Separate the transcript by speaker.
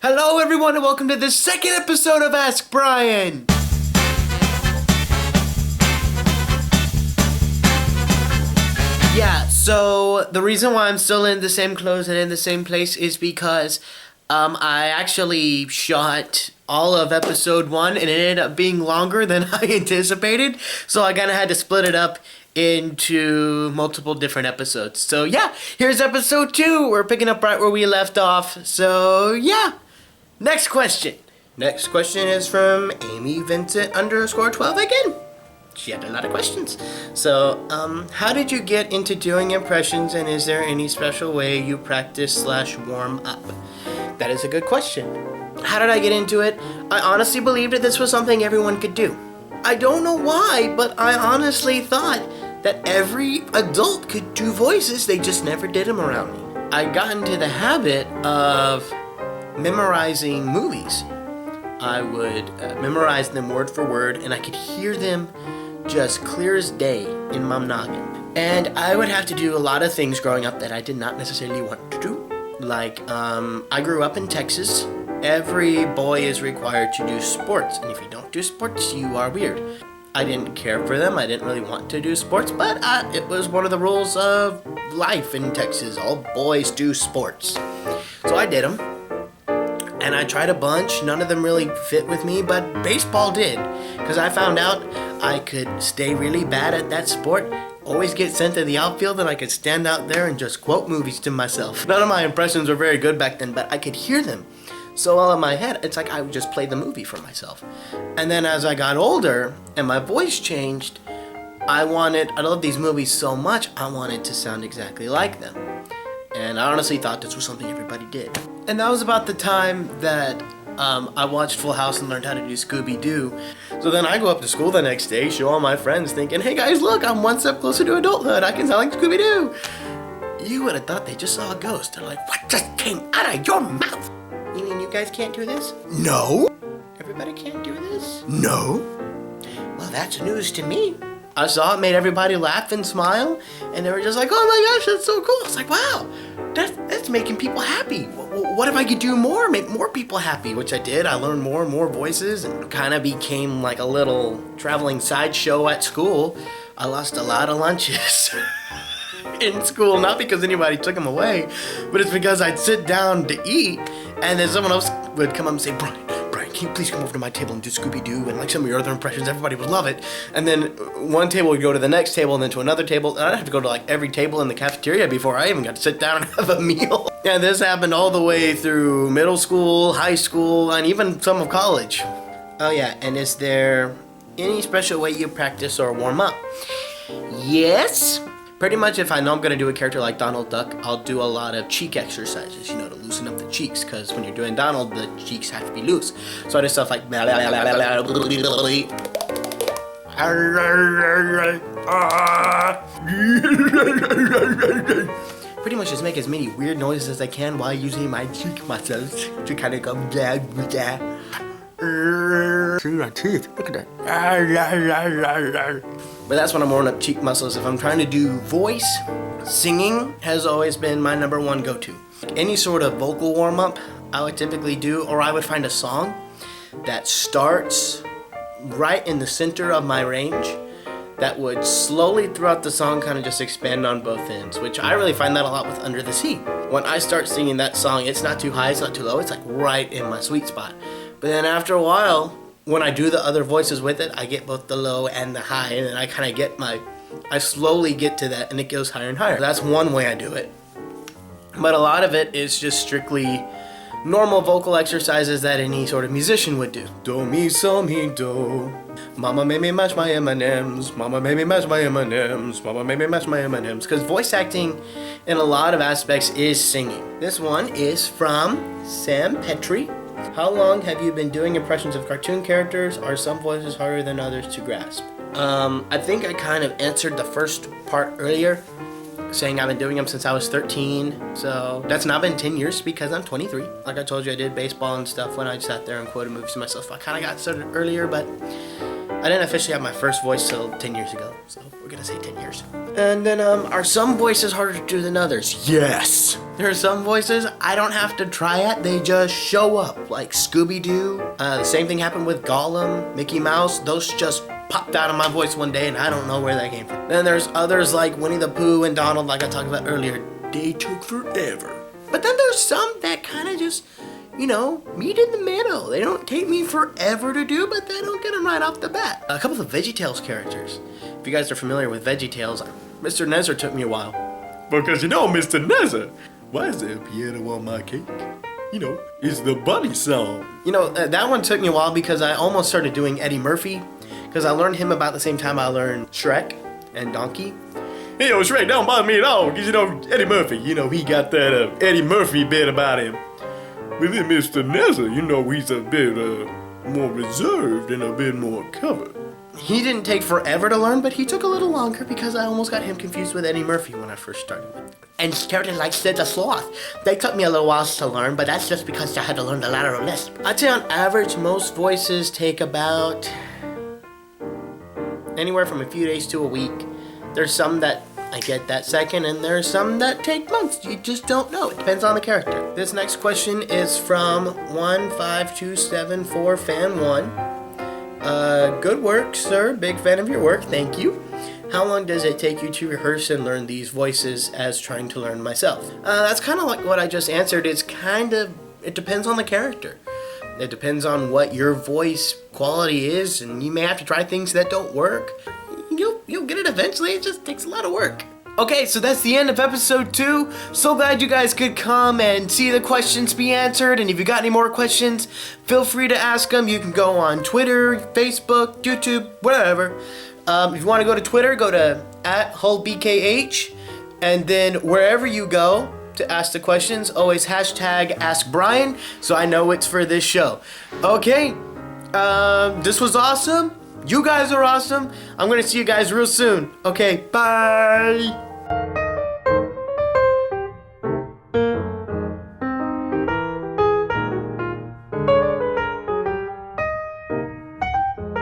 Speaker 1: Hello everyone and welcome to the second episode of Ask Brian! Yeah, so the reason why I'm still in the same clothes and in the same place is because I actually shot all of episode 1 and it ended up being longer than I anticipated, so I kind of had to split it up into multiple different episodes. So yeah, here's episode 2. We're picking up right where we left off. So yeah, next question. Next question is from Amy Vincent _12 again. She had a lot of questions. So, how did you get into doing impressions, and is there any special way you practice / warm up? That is a good question. How did I get into it? I honestly believed that this was something everyone could do. I don't know why, but I honestly thought that every adult could do voices, they just never did them around me. I got into the habit of memorizing movies. I would memorize them word for word, and I could hear them just clear as day in my noggin. And I would have to do a lot of things growing up that I did not necessarily want to do. Like, I grew up in Texas. Every boy is required to do sports, and if you don't do sports, you are weird. I didn't care for them. I didn't really want to do sports, but it was one of the rules of life in Texas. All boys do sports. So I did them, and I tried a bunch. None of them really fit with me, but baseball did, because I found out I could stay really bad at that sport, always get sent to the outfield, and I could stand out there and just quote movies to myself. None of my impressions were very good back then, but I could hear them so well in my head, it's like I would just play the movie for myself. And then as I got older and my voice changed, I love these movies so much, I wanted to sound exactly like them. And I honestly thought this was something everybody did. And that was about the time that I watched Full House and learned how to do Scooby-Doo. So then I go up to school the next day, show all my friends thinking, hey guys, look, I'm one step closer to adulthood. I can sound like Scooby-Doo. You would have thought they just saw a ghost. They're like, what just came out of your mouth? You mean you guys can't do this? No. Everybody can't do this? No. Well, that's news to me. I saw it made everybody laugh and smile, and they were just like, oh my gosh, that's so cool. It's like, wow, that's making people happy. What if I could do more, make more people happy? Which I did. I learned more and more voices and kind of became like a little traveling sideshow at school. I lost a lot of lunches in school, not because anybody took them away, but it's because I'd sit down to eat, and then someone else would come up and say, Brian, can you please come over to my table and do Scooby-Doo and like some of your other impressions? Everybody would love it. And then one table would go to the next table and then to another table. And I'd have to go to like every table in the cafeteria before I even got to sit down and have a meal. And this happened all the way through middle school, high school, and even some of college. Oh yeah, and is there any special way you practice or warm up? Yes. Pretty much if I know I'm going to do a character like Donald Duck, I'll do a lot of cheek exercises, to loosen up the cheeks, because when you're doing Donald, the cheeks have to be loose. So I do stuff like pretty much just make as many weird noises as I can while using my cheek muscles to kind of go see my teeth, look at that. But that's when I'm warming up cheek muscles. If I'm trying to do voice, singing has always been my number one go-to. Any sort of vocal warm-up I would typically do, or I would find a song that starts right in the center of my range that would slowly throughout the song kind of just expand on both ends, which I really find that a lot with Under the Sea. When I start singing that song, it's not too high, it's not too low, it's like right in my sweet spot. But then after a while, when I do the other voices with it, I get both the low and the high, and then I kind of I slowly get to that, and it goes higher and higher. That's one way I do it. But a lot of it is just strictly normal vocal exercises that any sort of musician would do. Do, mi, so, mi, do. Mama made me mash my M&Ms. Mama made me mash my M&Ms. Mama made me mash my M&Ms. Because voice acting in a lot of aspects is singing. This one is from Sam Petrie. How long have you been doing impressions of cartoon characters? Are some voices harder than others to grasp? I think I kind of answered the first part earlier, saying I've been doing them since I was 13. So that's not been 10 years because I'm 23. Like I told you, I did baseball and stuff when I sat there and quoted movies to myself. I kind of got started earlier, but I didn't officially have my first voice till 10 years ago. So we're going to say 10 years. And then are some voices harder to do than others? Yes. There are some voices I don't have to try at, they just show up, like Scooby-Doo. The same thing happened with Gollum, Mickey Mouse. Those just popped out of my voice one day and I don't know where that came from. Then there's others like Winnie the Pooh and Donald, like I talked about earlier. They took forever. But then there's some that kind of just, meet in the middle. They don't take me forever to do, but they don't get them right off the bat. A couple of VeggieTales characters. If you guys are familiar with VeggieTales, Mr. Nezzer took me a while. Because Mr. Nezzer, why is there a piano on my cake? It's the bunny song. That one took me a while because I almost started doing Eddie Murphy. Because I learned him about the same time I learned Shrek and Donkey. Hey, Shrek, don't bother me at all. Because, Eddie Murphy, he got that Eddie Murphy bit about him. But then Mr. Nezzer, he's a bit more reserved and a bit more covered. He didn't take forever to learn, but he took a little longer because I almost got him confused with Eddie Murphy when I first started. And characters like Sid the Sloth, they took me a little while to learn, but that's just because I had to learn the lateral lisp. I'd say on average, most voices take about anywhere from a few days to a week. There's some that I get that second, and there's some that take months. You just don't know. It depends on the character. This next question is from 15274 fan 1. Good work, sir. Big fan of your work. Thank you. How long does it take you to rehearse and learn these voices as trying to learn myself? That's kind of like what I just answered. It depends on the character. It depends on what your voice quality is, and you may have to try things that don't work. You'll get it eventually. It just takes a lot of work. Okay, so that's the end of episode 2. So glad you guys could come and see the questions be answered. And if you got any more questions, feel free to ask them. You can go on Twitter, Facebook, YouTube, whatever. If you want to go to Twitter, go to @HullBKH. And then wherever you go to ask the questions, always hashtag AskBrian, so I know it's for this show. Okay, this was awesome. You guys are awesome. I'm going to see you guys real soon. Okay, bye.